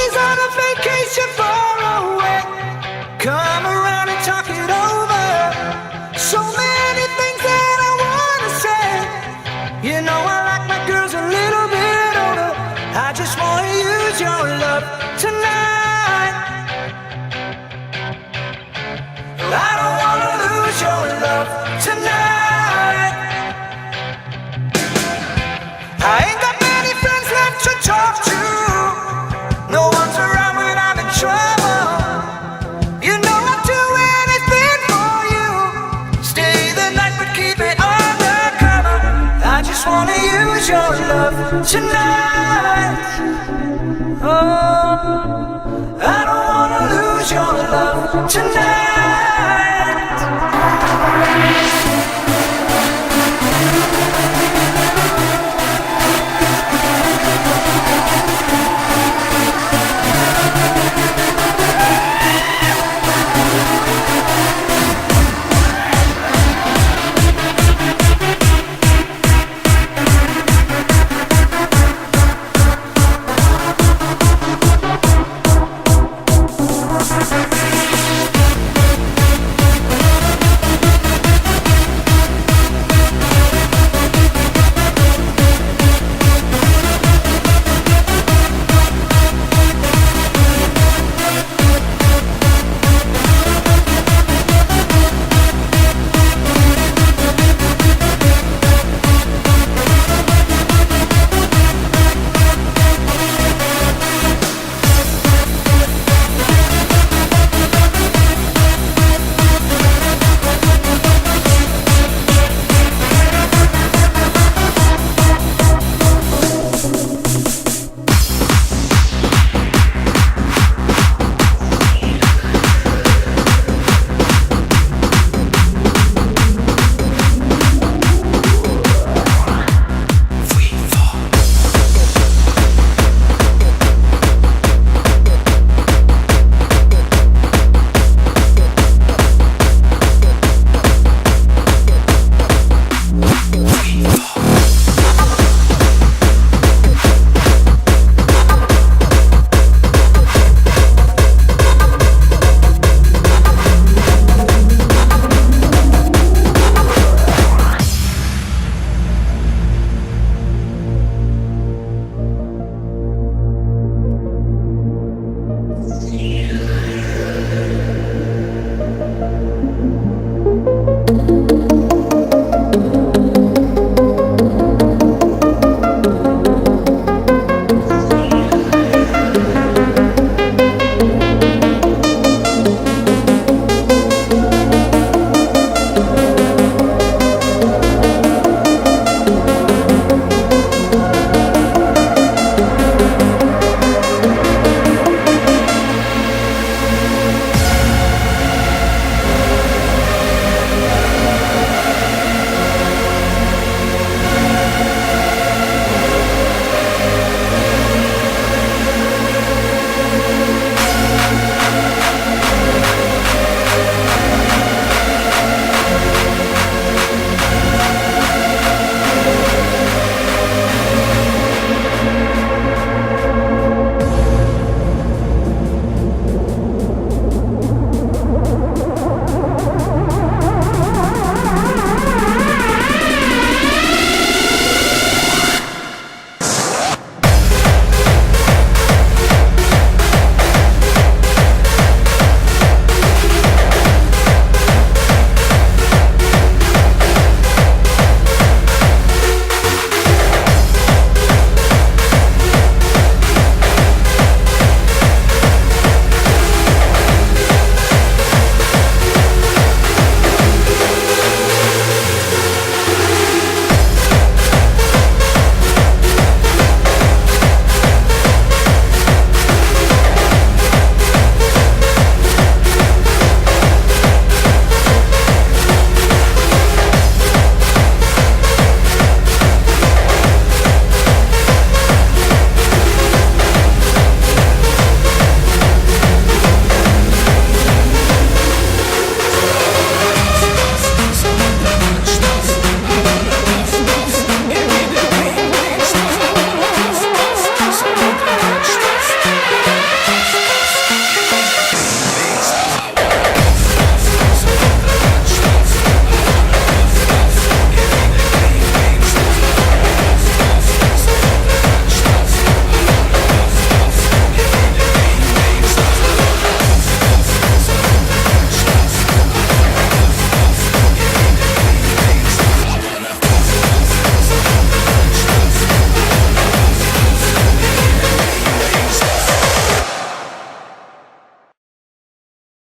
He's on a vacation far away. Come around and talk it over. So many things that I wanna say. You know I like my girls a little bit older. I just wanna use your love tonight. I don't wanna lose your love tonight. I ain't got many friends left to talk to. No one's around when I'm in trouble. You know I'd do anything for you. Stay the night but keep it undercover. I just wanna use your love tonight. Oh, I don't wanna lose your love tonight.